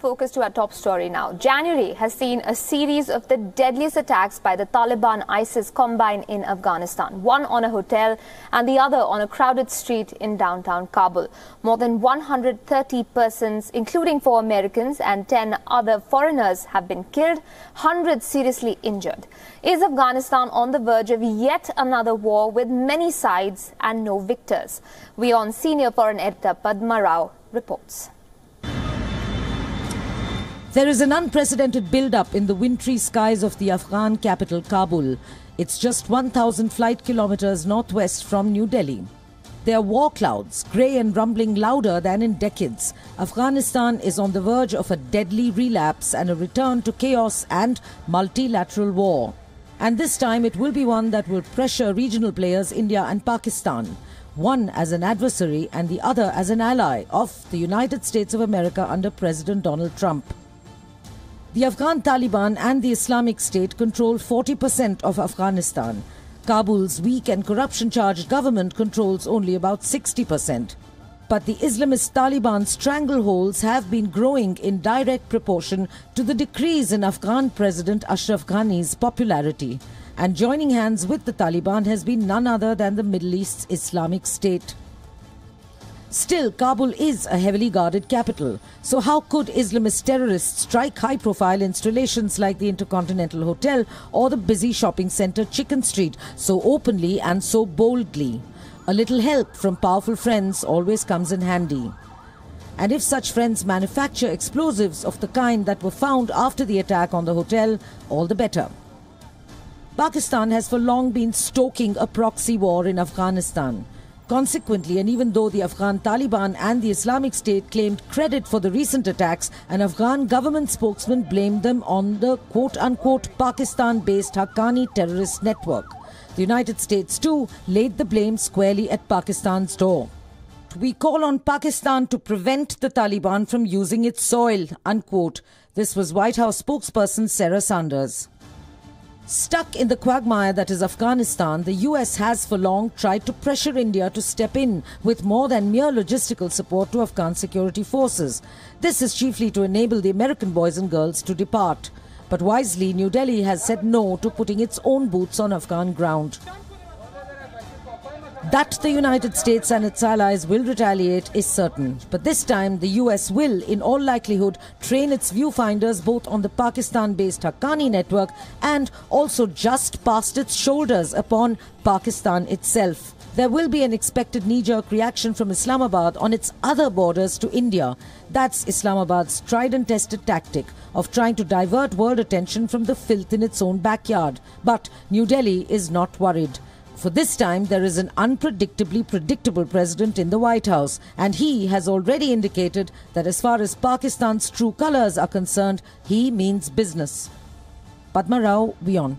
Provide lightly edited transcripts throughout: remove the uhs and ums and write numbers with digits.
focus to our top story now. January has seen a series of the deadliest attacks by the Taliban-ISIS combine in Afghanistan. One on a hotel and the other on a crowded street in downtown Kabul. More than 130 persons, including 4 Americans and 10 other foreigners, have been killed, hundreds seriously injured. Is Afghanistan on the verge of yet another war with many sides and no victors? WION senior foreign editor Padma Rao reports. There is an unprecedented build-up in the wintry skies of the Afghan capital, Kabul. It's just 1,000 flight kilometers northwest from New Delhi. There are war clouds, grey and rumbling louder than in decades. Afghanistan is on the verge of a deadly relapse and a return to chaos and multilateral war. And this time it will be one that will pressure regional players India and Pakistan. One as an adversary and the other as an ally of the United States of America under President Donald Trump. The Afghan Taliban and the Islamic State control 40% of Afghanistan. Kabul's weak and corruption-charged government controls only about 60%. But the Islamist Taliban strangleholds have been growing in direct proportion to the decrease in Afghan President Ashraf Ghani's popularity. And joining hands with the Taliban has been none other than the Middle East's Islamic State. Still, Kabul is a heavily guarded capital. So how could Islamist terrorists strike high-profile installations like the Intercontinental Hotel or the busy shopping centre Chicken Street so openly and so boldly? A little help from powerful friends always comes in handy. And if such friends manufacture explosives of the kind that were found after the attack on the hotel, all the better. Pakistan has for long been stoking a proxy war in Afghanistan. Consequently, and even though the Afghan Taliban and the Islamic State claimed credit for the recent attacks, an Afghan government spokesman blamed them on the quote-unquote Pakistan-based Haqqani terrorist network. The United States too laid the blame squarely at Pakistan's door. We call on Pakistan to prevent the Taliban from using its soil, unquote. This was White House spokesperson Sarah Sanders. Stuck in the quagmire that is Afghanistan, the US has for long tried to pressure India to step in with more than mere logistical support to Afghan security forces. This is chiefly to enable the American boys and girls to depart. But wisely, New Delhi has said no to putting its own boots on Afghan ground. That the United States and its allies will retaliate is certain. But this time, the US will, in all likelihood, train its viewfinders both on the Pakistan-based Haqqani network and also just past its shoulders upon Pakistan itself. There will be an expected knee-jerk reaction from Islamabad on its other borders to India. That's Islamabad's tried and tested tactic of trying to divert world attention from the filth in its own backyard. But New Delhi is not worried. For this time, there is an unpredictably predictable president in the White House, and he has already indicated that as far as Pakistan's true colours are concerned, he means business. Padma Rao, WION.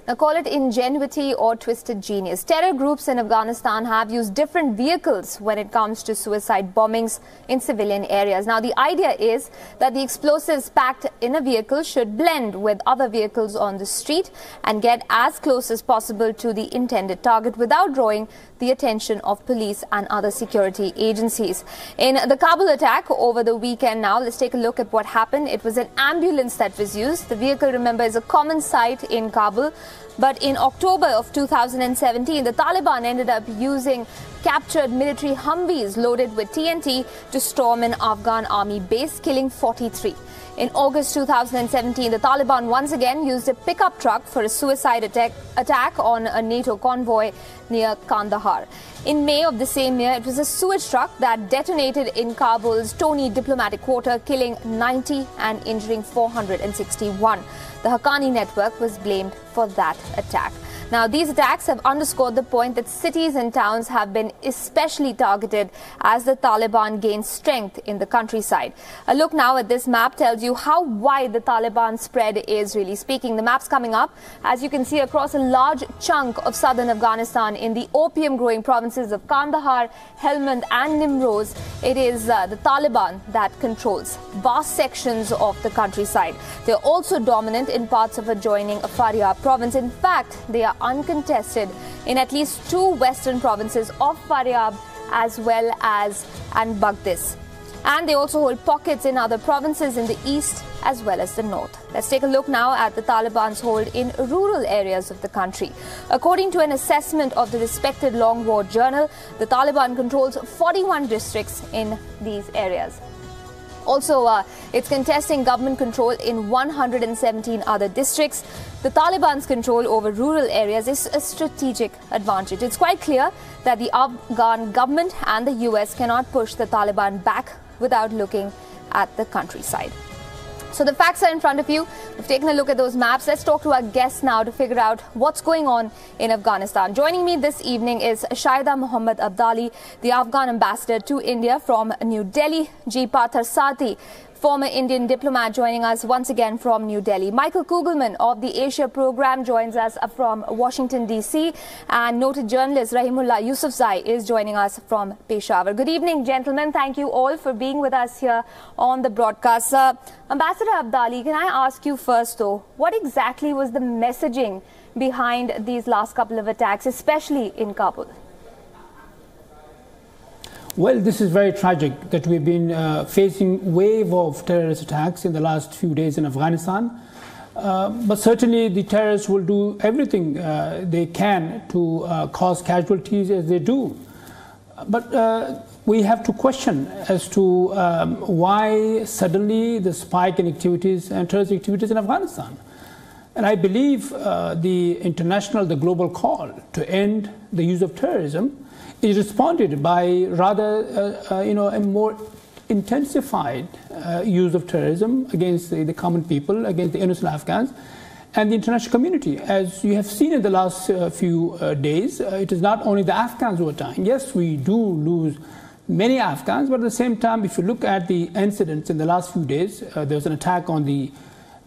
Now, call it ingenuity or twisted genius. Terror groups in Afghanistan have used different vehicles when it comes to suicide bombings in civilian areas. Now, the idea is that the explosives packed in a vehicle should blend with other vehicles on the street and get as close as possible to the intended target without drawing the attention of police and other security agencies. In the Kabul attack over the weekend now, let's take a look at what happened. It was an ambulance that was used. The vehicle, remember, is a common sight in Kabul. But in October of 2017, the Taliban ended up using captured military Humvees loaded with TNT to storm an Afghan army base, killing 43. In August 2017, the Taliban once again used a pickup truck for a suicide attack on a NATO convoy near Kandahar. In May of the same year, it was a sewage truck that detonated in Kabul's Tony diplomatic quarter, killing 90 and injuring 461. The Haqqani network was blamed for that attack. Now, these attacks have underscored the point that cities and towns have been especially targeted as the Taliban gains strength in the countryside. A look now at this map tells you how wide the Taliban spread is, really speaking. The map's coming up, as you can see, across a large chunk of southern Afghanistan in the opium-growing provinces of Kandahar, Helmand and Nimroz. It is the Taliban that controls vast sections of the countryside. They're also dominant in parts of adjoining Faryab province. In fact, they are uncontested in at least 2 western provinces of Faryab as well as Baghdis. and they also hold pockets in other provinces in the east as well as the north. Let's take a look now at the Taliban's hold in rural areas of the country. According to an assessment of the respected Long War Journal, the Taliban controls 41 districts in these areas. Also, it's contesting government control in 117 other districts. The Taliban's control over rural areas is a strategic advantage. It's quite clear that the Afghan government and the US cannot push the Taliban back without looking at the countryside. So the facts are in front of you. We've taken a look at those maps. Let's talk to our guests now to figure out what's going on in Afghanistan. Joining me this evening is Shahida Mohammad Abdali, the Afghan ambassador to India from New Delhi. G. Pathar Sati, former Indian diplomat, joining us once again from New Delhi. Michael Kugelman of the Asia program joins us from Washington, D.C. And noted journalist Rahimullah Yousafzai is joining us from Peshawar. Good evening, gentlemen. Thank you all for being with us here on the broadcast. Ambassador Abdali, can I ask you first, though, what exactly was the messaging behind these last couple of attacks, especially in Kabul? Well, this is very tragic that we've been facing wave of terrorist attacks in the last few days in Afghanistan. But certainly the terrorists will do everything they can to cause casualties as they do. But we have to question as to why suddenly the spike in activities and terrorist activities in Afghanistan. And I believe the global call to end the use of terrorism is responded by rather, a more intensified use of terrorism against the common people, against the innocent Afghans, and the international community. As you have seen in the last few days, it is not only the Afghans who are dying. Yes, we do lose many Afghans, but at the same time, if you look at the incidents in the last few days, there was an attack on the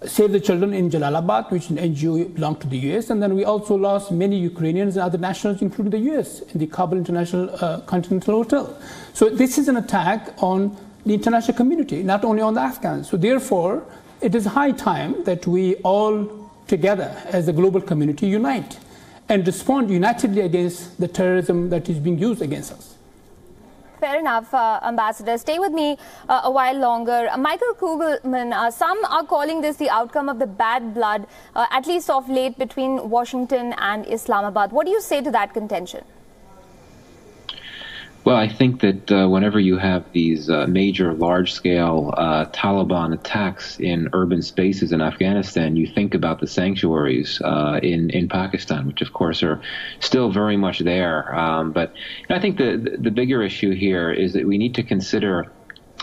Save the Children in Jalalabad, which is an NGO belonged to the US, and then we also lost many Ukrainians and other nationals, including the US, in the Kabul International Continental Hotel. So this is an attack on the international community, not only on the Afghans. So therefore, it is high time that we all together as a global community unite and respond unitedly against the terrorism that is being used against us. Fair enough, Ambassador. Stay with me a while longer. Michael Kugelman, some are calling this the outcome of the bad blood, at least of late, between Washington and Islamabad. What do you say to that contention? Well, I think that whenever you have these major, large-scale Taliban attacks in urban spaces in Afghanistan, you think about the sanctuaries in Pakistan, which, of course, are still very much there. But I think the bigger issue here is that we need to consider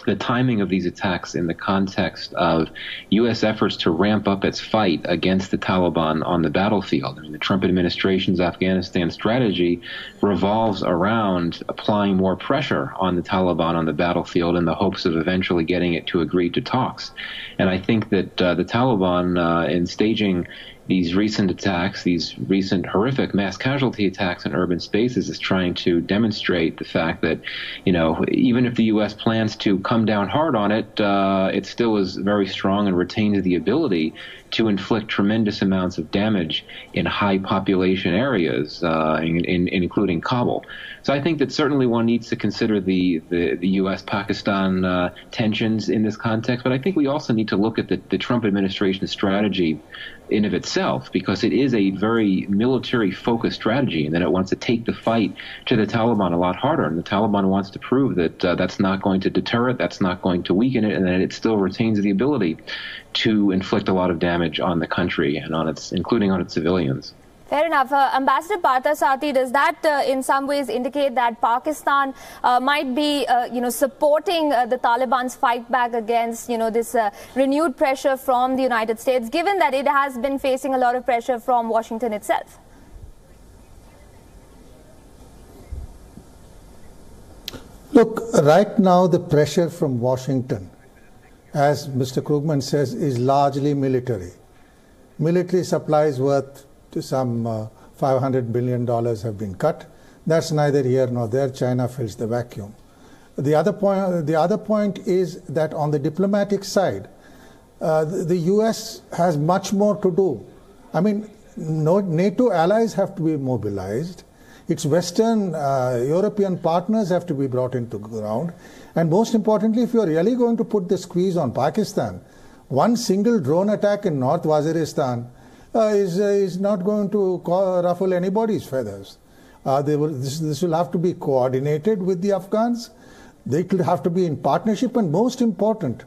the timing of these attacks in the context of U.S. efforts to ramp up its fight against the Taliban on the battlefield. I mean, the Trump administration's Afghanistan strategy revolves around applying more pressure on the Taliban on the battlefield in the hopes of eventually getting it to agree to talks. And I think that the Taliban, in staging these recent attacks, these recent horrific mass casualty attacks in urban spaces, is trying to demonstrate the fact that, even if the U.S. plans to come down hard on it, it still is very strong and retains the ability to inflict tremendous amounts of damage in high population areas, including Kabul. So I think that certainly one needs to consider the U.S.-Pakistan tensions in this context, but I think we also need to look at the Trump administration strategy in of itself, because it is a very military-focused strategy, and that it wants to take the fight to the Taliban a lot harder. And the Taliban wants to prove that that's not going to deter it, that's not going to weaken it, and that it still retains the ability to inflict a lot of damage on the country and including on its civilians. Fair enough. Ambassador Pathar Sati, does that in some ways indicate that Pakistan might be, supporting the Taliban's fight back against, this renewed pressure from the United States, given that it has been facing a lot of pressure from Washington itself? Look, right now the pressure from Washington, as Mr. Krugman says, is largely military. Military supplies worth to some $500 billion have been cut. That's neither here nor there. China fills the vacuum. The other point is that on the diplomatic side, the U.S. has much more to do. I mean, NATO allies have to be mobilized. Its Western European partners have to be brought into the ground. And most importantly, if you're really going to put the squeeze on Pakistan, one single drone attack in North Waziristan is not going to ruffle anybody's feathers. This will have to be coordinated with the Afghans. They will have to be in partnership, and most important,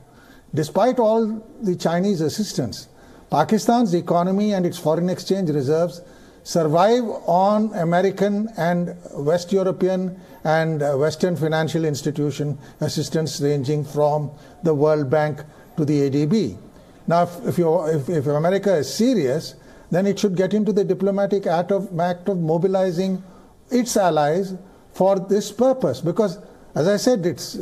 despite all the Chinese assistance, Pakistan's economy and its foreign exchange reserves survive on American and West European and Western financial institution assistance ranging from the World Bank to the ADB. Now, if America is serious, then it should get into the diplomatic act of mobilizing its allies for this purpose. Because, as I said, it's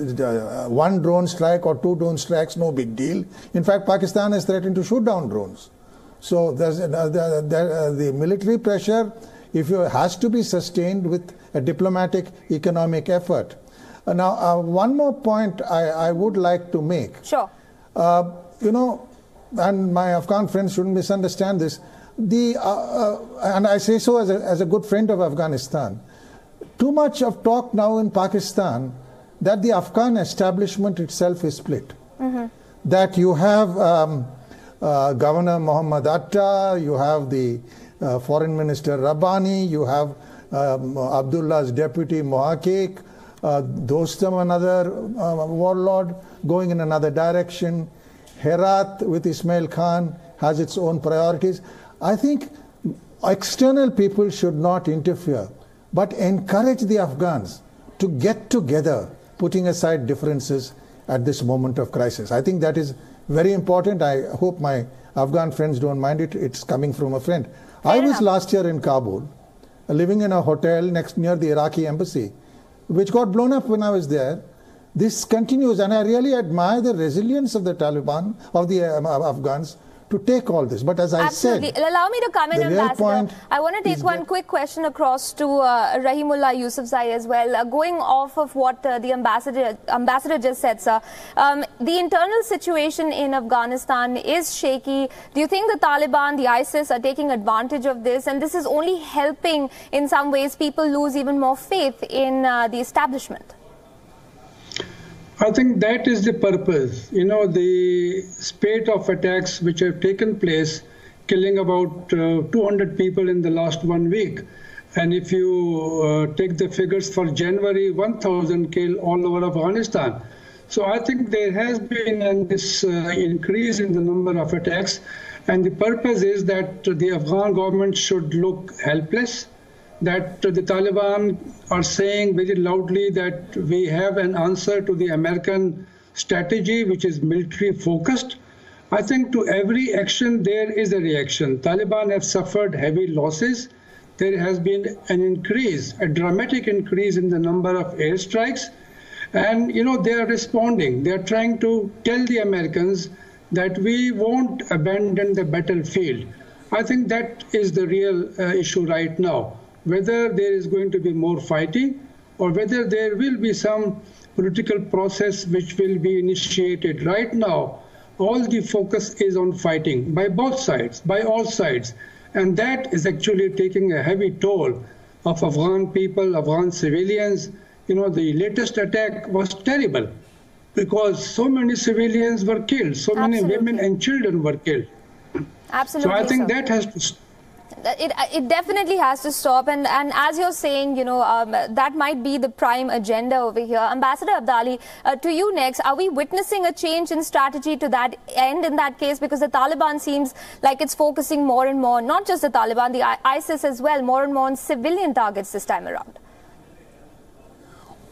one drone strike or two drone strikes, no big deal. In fact, Pakistan has threatened to shoot down drones. So there's the military pressure has to be sustained with a diplomatic economic effort. Now, one more point I would like to make. Sure. And my Afghan friends shouldn't misunderstand this. And I say so as a good friend of Afghanistan. Too much of talk now in Pakistan that the Afghan establishment itself is split. Mm-hmm. That you have Governor Muhammad Atta, you have the Foreign Minister Rabbani, you have Abdullah's deputy Mohakek, Dostam, another warlord, going in another direction. Herat with Ismail Khan has its own priorities. I think external people should not interfere, but encourage the Afghans to get together, putting aside differences at this moment of crisis. I think that is very important. I hope my Afghan friends don't mind it. It's coming from a friend. I was last year in Kabul, living in a hotel near the Iraqi embassy, which got blown up when I was there. This continues, and I really admire the resilience of the Taliban, of the Afghans, to take all this. But as I said, allow me to come in, Ambassador. I want to take one quick question across to Rahimullah Yousafzai as well. Going off of what the ambassador just said, sir, the internal situation in Afghanistan is shaky. Do you think the Taliban, the ISIS, are taking advantage of this, and this is only helping in some ways people lose even more faith in the establishment? I think that is the purpose. The spate of attacks which have taken place, killing about 200 people in the last 1 week. And if you take the figures for January, 1,000 killed all over Afghanistan. So I think there has been this increase in the number of attacks. And the purpose is that the Afghan government should look helpless, that the Taliban are saying very loudly that we have an answer to the American strategy, which is military focused. I think to every action there is a reaction. Taliban have suffered heavy losses. There has been an increase, a dramatic increase in the number of airstrikes. And, they are responding. They are trying to tell the Americans that we won't abandon the battlefield. I think that is the real issue right now. Whether there is going to be more fighting or whether there will be some political process which will be initiated. Right now, all the focus is on fighting by both sides, by all sides. And that is actually taking a heavy toll of Afghan people, Afghan civilians. The latest attack was terrible because so many civilians were killed, so many women and children were killed. Absolutely. So I think that has to stop. It definitely has to stop, and as you're saying, that might be the prime agenda over here. Ambassador Abdali, to you next. Are we witnessing a change in strategy to that end in that case? Because the Taliban seems like it's focusing more and more, not just the Taliban, the ISIS as well, more and more on civilian targets this time around.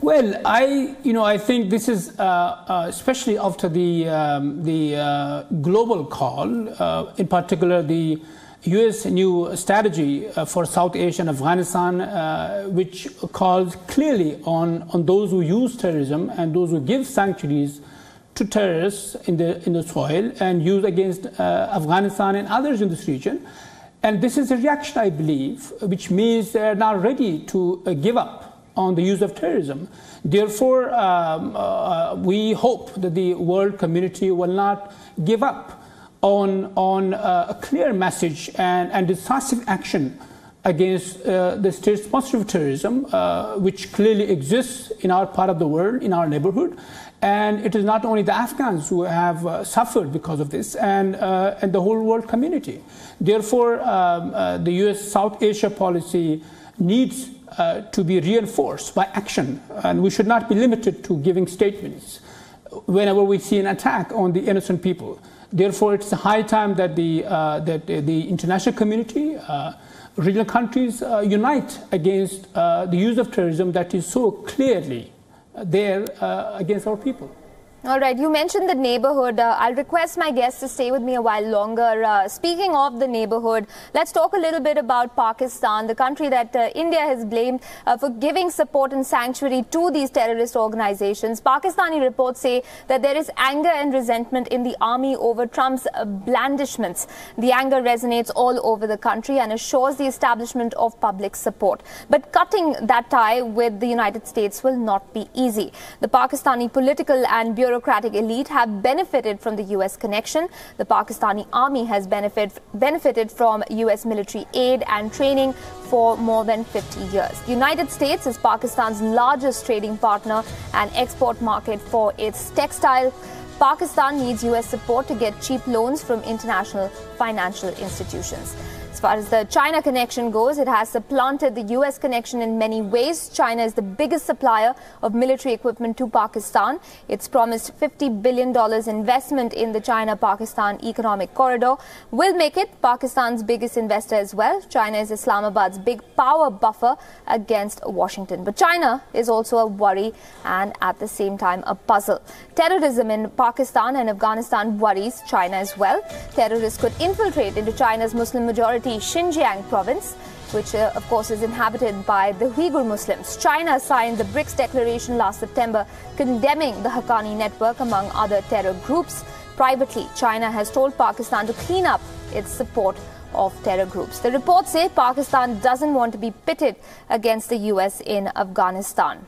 Well, I think this is especially after the global call, in particular the U.S. new strategy for South Asia and Afghanistan, which calls clearly on those who use terrorism and those who give sanctuaries to terrorists in the soil and use against Afghanistan and others in this region. And this is a reaction, I believe, which means they are now ready to give up on the use of terrorism. Therefore, we hope that the world community will not give up on a clear message and decisive action against the state sponsor of terrorism, which clearly exists in our part of the world, in our neighborhood. And it is not only the Afghans who have suffered because of this, and the whole world community. Therefore, the U.S. South Asia policy needs to be reinforced by action, and we should not be limited to giving statements whenever we see an attack on the innocent people. Therefore, it's high time that the international community, regional countries unite against the use of terrorism that is so clearly there against our people. All right, you mentioned the neighborhood. I'll request my guests to stay with me a while longer. Speaking of the neighborhood, let's talk a little bit about Pakistan, the country that India has blamed for giving support and sanctuary to these terrorist organizations. Pakistani reports say that there is anger and resentment in the army over Trump's blandishments. The anger resonates all over the country and assures the establishment of public support. But cutting that tie with the United States will not be easy. The Pakistani political and bureaucratic elite have benefited from the U.S. connection. The Pakistani army has benefited from U.S. military aid and training for more than 50 years. The United States is Pakistan's largest trading partner and export market for its textile. Pakistan needs U.S. support to get cheap loans from international financial institutions. As far as the China connection goes, it has supplanted the U.S. connection in many ways. China is the biggest supplier of military equipment to Pakistan. It's promised $50 billion investment in the China-Pakistan economic corridor will make it Pakistan's biggest investor as well. China is Islamabad's big power buffer against Washington. But China is also a worry and at the same time a puzzle. Terrorism in Pakistan and Afghanistan worries China as well. Terrorists could infiltrate into China's Muslim-majority Xinjiang province, which of course is inhabited by the Uyghur Muslims. China signed the BRICS declaration last September condemning the Haqqani network among other terror groups. Privately, China has told Pakistan to clean up its support of terror groups. The reports say Pakistan doesn't want to be pitted against the US in Afghanistan.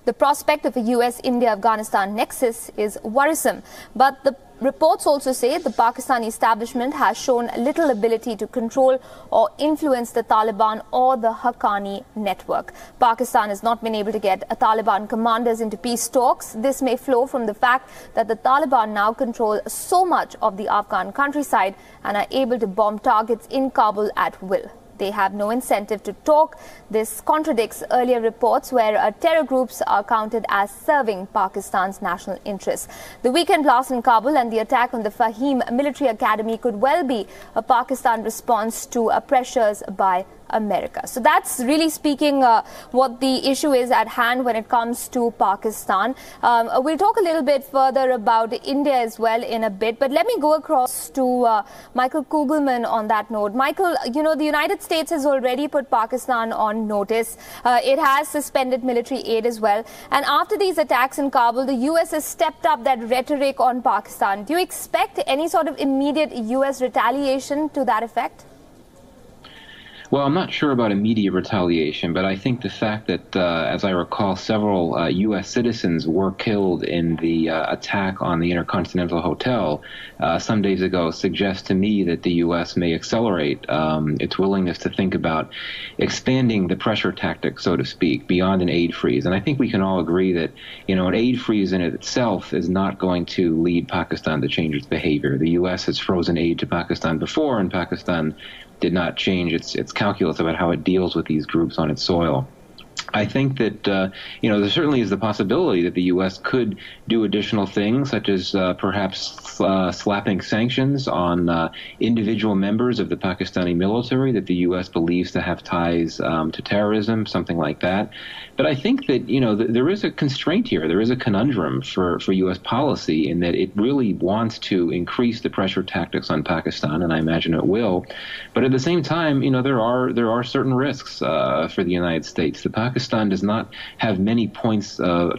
The prospect of a US-India-Afghanistan nexus is worrisome, but the reports also say the Pakistani establishment has shown little ability to control or influence the Taliban or the Haqqani network. Pakistan has not been able to get Taliban commanders into peace talks. This may flow from the fact that the Taliban now control so much of the Afghan countryside and are able to bomb targets in Kabul at will. They have no incentive to talk. This contradicts earlier reports where terror groups are counted as serving Pakistan's national interests. The weekend blast in Kabul and the attack on the Fahim military academy could well be a Pakistan response to pressures by America. So that's really speaking what the issue is at hand when it comes to Pakistan. We'll talk a little bit further about India as well in a bit, but let me go across to Michael Kugelman on that note. Michael, you know, the United States has already put Pakistan on notice. It has suspended military aid as well. And after these attacks in Kabul, the US has stepped up that rhetoric on Pakistan. Do you expect any sort of immediate US retaliation to that effect? Well, I'm not sure about immediate retaliation, but I think the fact that, as I recall, several U.S. citizens were killed in the attack on the Intercontinental Hotel some days ago suggests to me that the U.S. may accelerate its willingness to think about expanding the pressure tactic, so to speak, beyond an aid freeze. And I think we can all agree that, you know, an aid freeze in itself is not going to lead Pakistan to change its behavior. The U.S. has frozen aid to Pakistan before, and Pakistan did not change its calculus about how it deals with these groups on its soil. I think that, you know, there certainly is the possibility that the U.S. could do additional things, such as perhaps slapping sanctions on individual members of the Pakistani military that the U.S. believes to have ties to terrorism, something like that. But I think that, you know, there is a constraint here. There is a conundrum for U.S. policy in that it really wants to increase the pressure tactics on Pakistan, and I imagine it will. But at the same time, you know, there are certain risks for the United States. The Pakistan does not have many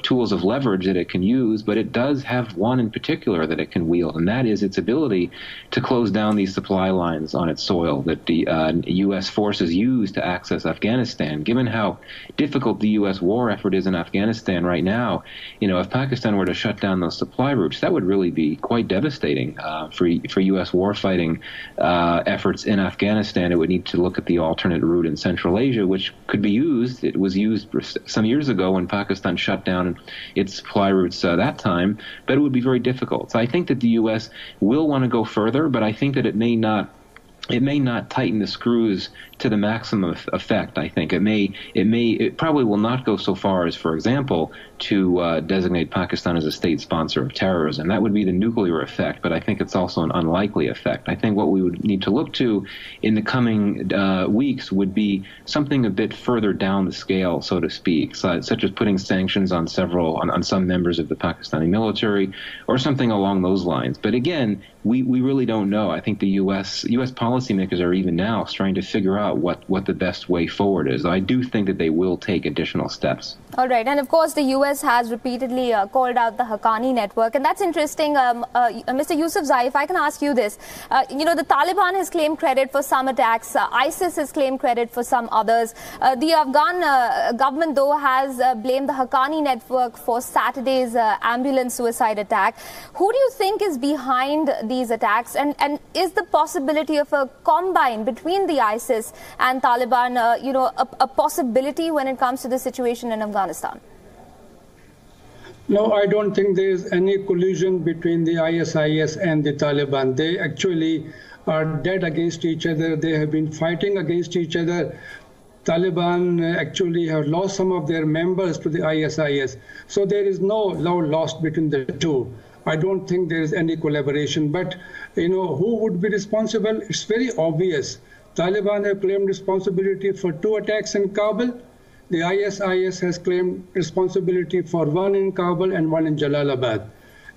tools of leverage that it can use, but it does have one in particular that it can wield, and that is its ability to close down these supply lines on its soil that the U.S. forces use to access Afghanistan. Given how difficult the U.S. war effort is in Afghanistan right now, if Pakistan were to shut down those supply routes, that would really be quite devastating for U.S. warfighting efforts in Afghanistan. It would need to look at the alternate route in Central Asia, which could be used. It was used some years ago when Pakistan shut down its supply routes that time, but it would be very difficult. So I think that the U.S. will want to go further, but I think that it may not tighten the screws to the maximum effect. I think it probably will not go so far as, for example, to designate Pakistan as a state sponsor of terrorism. That would be the nuclear effect, but I think it's also an unlikely effect. I think what we would need to look to in the coming weeks would be something a bit further down the scale, so to speak, such as putting sanctions on some members of the Pakistani military or something along those lines. But again, we really don't know. I think the U.S. policymakers are even now trying to figure out what the best way forward is. I do think that they will take additional steps. All right. And of course, the U.S. has repeatedly called out the Haqqani network. And that's interesting. Mr. Yousafzai, if I can ask you this. The Taliban has claimed credit for some attacks. ISIS has claimed credit for some others. The Afghan government, though, has blamed the Haqqani network for Saturday's ambulance suicide attack. Who do you think is behind these attacks? And is the possibility of a combine between the ISIS and Taliban, a possibility when it comes to the situation in Afghanistan? No, I don't think there is any collusion between the ISIS and the Taliban. They actually are dead against each other. They have been fighting against each other. Taliban actually have lost some of their members to the ISIS. So there is no love lost between the two. I don't think there is any collaboration. But, who would be responsible? It's very obvious. Taliban have claimed responsibility for 2 attacks in Kabul. The ISIS has claimed responsibility for 1 in Kabul and 1 in Jalalabad.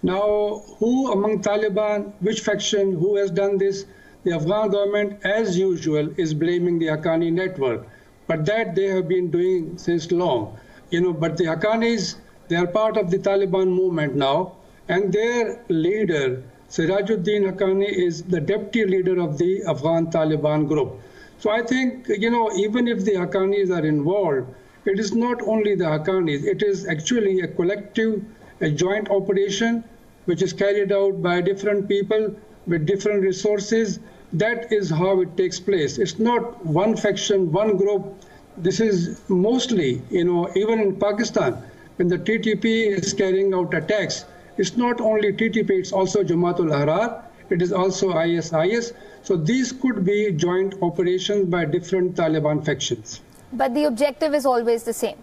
Now, who among Taliban, which faction, who has done this? The Afghan government, as usual, is blaming the Haqqani network. But that they have been doing since long. But the Haqqanis, they are part of the Taliban movement now. And their leader, Sirajuddin Haqqani, is the deputy leader of the Afghan Taliban group. So I think, even if the Haqqanis are involved, it is not only the Haqqanis, it is actually a collective, a joint operation, which is carried out by different people with different resources. That is how it takes place. It's not one faction, one group. This is mostly, even in Pakistan, when the TTP is carrying out attacks, it's not only TTP, it's also Jamaatul Ahrar, it is also ISIS. So these could be joint operations by different Taliban factions. But the objective is always the same.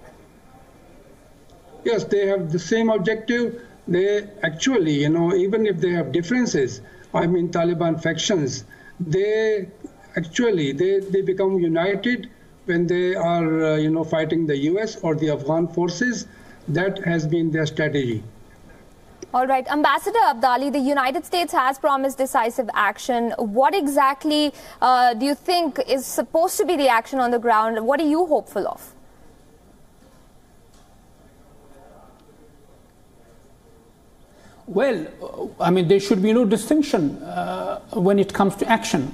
Yes, they have the same objective. They actually, even if they have differences, Taliban factions, they become united when they are, fighting the US or the Afghan forces. That has been their strategy. All right. Ambassador Abdali, the United States has promised decisive action. What exactly do you think is supposed to be the action on the ground? What are you hopeful of? Well, there should be no distinction when it comes to action.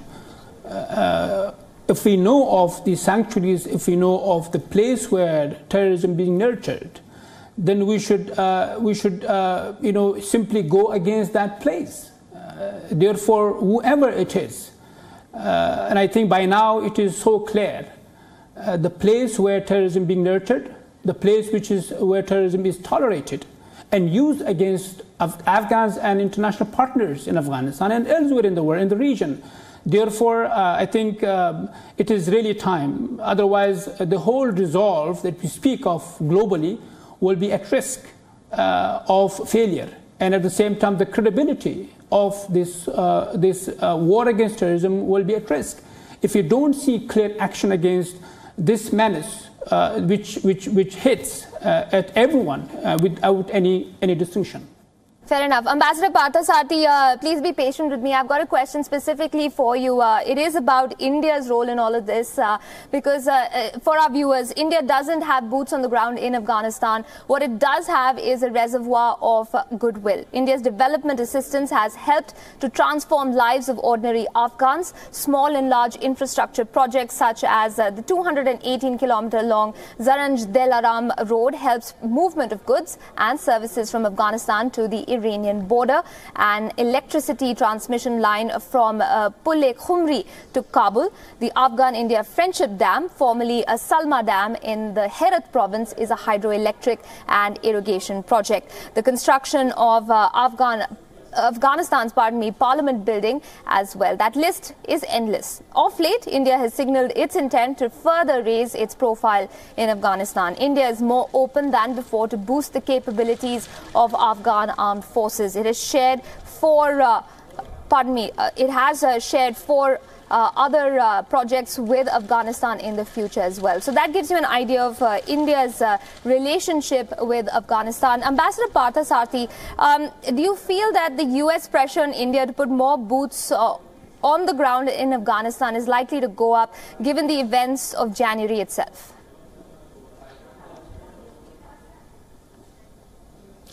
If we know of the sanctuaries, if we know of the place where terrorism is being nurtured, then we should simply go against that place. Therefore, whoever it is, and I think by now it is so clear, the place where terrorism is being nurtured, the place where terrorism is tolerated and used against Afghans and international partners in Afghanistan and elsewhere in the world, in the region. Therefore, I think it is really time. Otherwise, the whole resolve that we speak of globally will be at risk of failure. And at the same time, the credibility of this war against terrorism will be at risk. If you don't see clear action against this menace, which hits at everyone without any distinction. Fair enough. Ambassador Parthasarathy, please be patient with me. I've got a question specifically for you. It is about India's role in all of this because for our viewers, India doesn't have boots on the ground in Afghanistan. What it does have is a reservoir of goodwill. India's development assistance has helped to transform lives of ordinary Afghans. Small and large infrastructure projects such as the 218-kilometer-long Zaranj-Delaram road helps movement of goods and services from Afghanistan to the Iranian border. An electricity transmission line from Pul-e-Khumri to Kabul. The Afghan-India Friendship Dam, formerly a Salma Dam in the Herat province, is a hydroelectric and irrigation project. The construction of Afghanistan's parliament building as well. That list is endless. Of late, India has signalled its intent to further raise its profile in Afghanistan. India is more open than before to boost the capabilities of Afghan armed forces. It has shared four other projects with Afghanistan in the future as well. So that gives you an idea of India's relationship with Afghanistan. Ambassador Parthasarathy, do you feel that the US pressure on India to put more boots on the ground in Afghanistan is likely to go up given the events of January itself?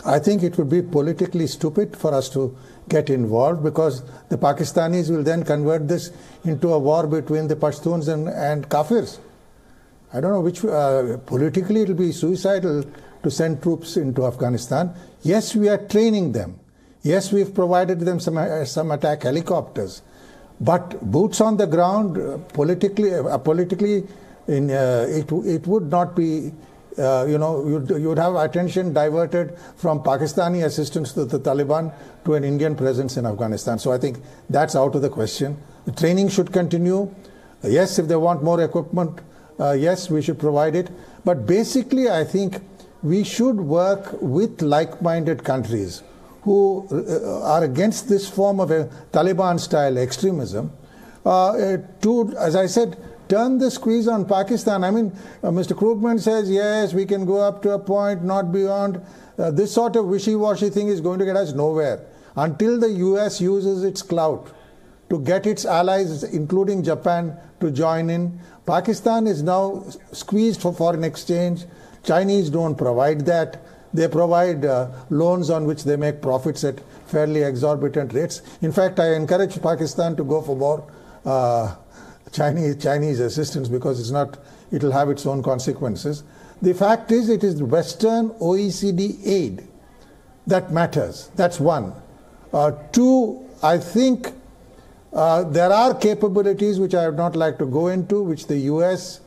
I think it would be politically stupid for us to get involved because the Pakistanis will then convert this into a war between the Pashtuns and Kafirs. I don't know which, politically it will be suicidal to send troops into Afghanistan. Yes, we are training them. Yes, we've provided them some attack helicopters. But boots on the ground, politically, it would not be, you would have attention diverted from Pakistani assistance to the Taliban to an Indian presence in Afghanistan. So I think that's out of the question. The training should continue. Yes, if they want more equipment, yes, we should provide it. But basically, I think we should work with like-minded countries who are against this form of a Taliban-style extremism to, as I said, turn the squeeze on Pakistan. I mean, Mr. Krugman says, yes, we can go up to a point, not beyond. This sort of wishy-washy thing is going to get us nowhere. Until the US uses its clout to get its allies, including Japan, to join in, Pakistan is now squeezed for foreign exchange. Chinese don't provide that. They provide loans on which they make profits at fairly exorbitant rates. In fact, I encourage Pakistan to go for more Chinese assistance because it will have its own consequences. The fact is, it is Western OECD aid that matters. That's one. Two, I think there are capabilities which I would not like to go into, which the US,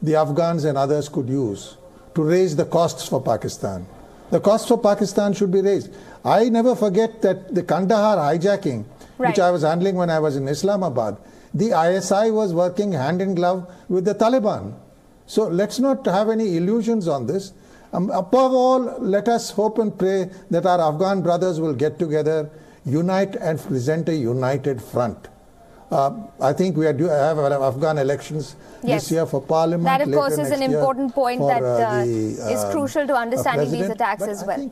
the Afghans and others could use to raise the costs for Pakistan. The costs for Pakistan should be raised. I never forget that the Kandahar hijacking, which I was handling when I was in Islamabad, the ISI was working hand in glove with the Taliban. So let's not have any illusions on this. Above all, let us hope and pray that our Afghan brothers will get together, unite and present a united front. I think we have Afghan elections this year for parliament. That, of course, is an important point that is crucial to understanding these attacks as well.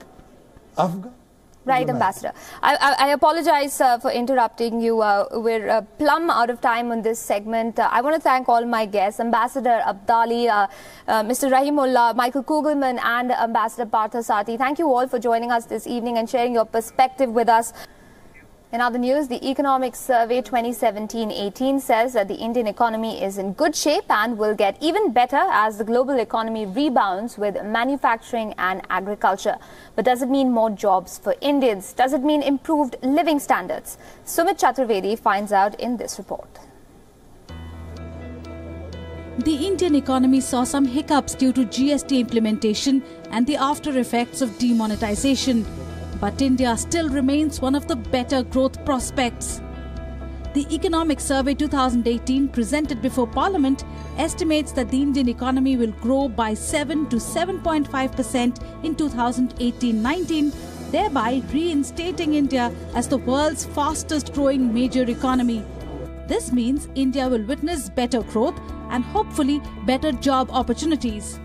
Right, Ambassador. I apologize for interrupting you. We're plumb out of time on this segment. I want to thank all my guests, Ambassador Abdali, Mr. Rahimullah, Michael Kugelman and Ambassador Parthasarathy. Thank you all for joining us this evening and sharing your perspective with us. In other news, the Economic Survey 2017-18 says that the Indian economy is in good shape and will get even better as the global economy rebounds with manufacturing and agriculture. But does it mean more jobs for Indians? Does it mean improved living standards? Sumit Chaturvedi finds out in this report. The Indian economy saw some hiccups due to GST implementation and the after effects of demonetization. But India still remains one of the better growth prospects. The Economic Survey 2018 presented before Parliament estimates that the Indian economy will grow by 7 to 7.5% in 2018-19, thereby reinstating India as the world's fastest growing major economy. This means India will witness better growth and hopefully better job opportunities.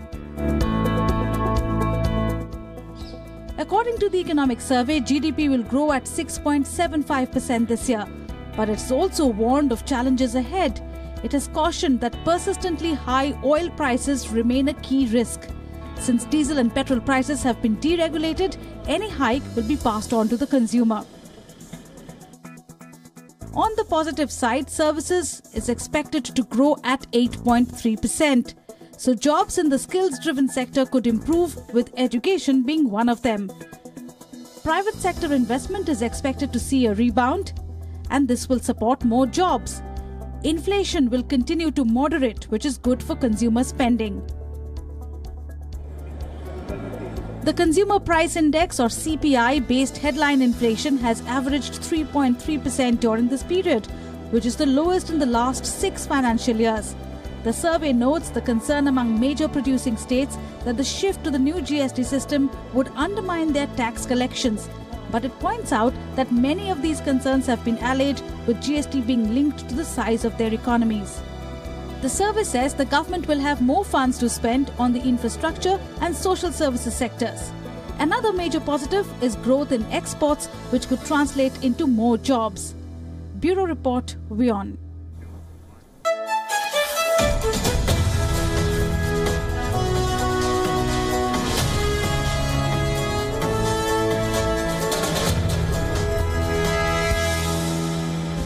According to the economic survey, GDP will grow at 6.75% this year. But it's also warned of challenges ahead. It has cautioned that persistently high oil prices remain a key risk. Since diesel and petrol prices have been deregulated, any hike will be passed on to the consumer. On the positive side, services is expected to grow at 8.3%. So jobs in the skills-driven sector could improve, with education being one of them. Private sector investment is expected to see a rebound, and this will support more jobs. Inflation will continue to moderate, which is good for consumer spending. The Consumer Price Index, or CPI-based headline inflation, has averaged 3.3% during this period, which is the lowest in the last 6 financial years. The survey notes the concern among major producing states that the shift to the new GST system would undermine their tax collections. But it points out that many of these concerns have been allayed, with GST being linked to the size of their economies. The survey says the government will have more funds to spend on the infrastructure and social services sectors. Another major positive is growth in exports, which could translate into more jobs. Bureau Report, WION.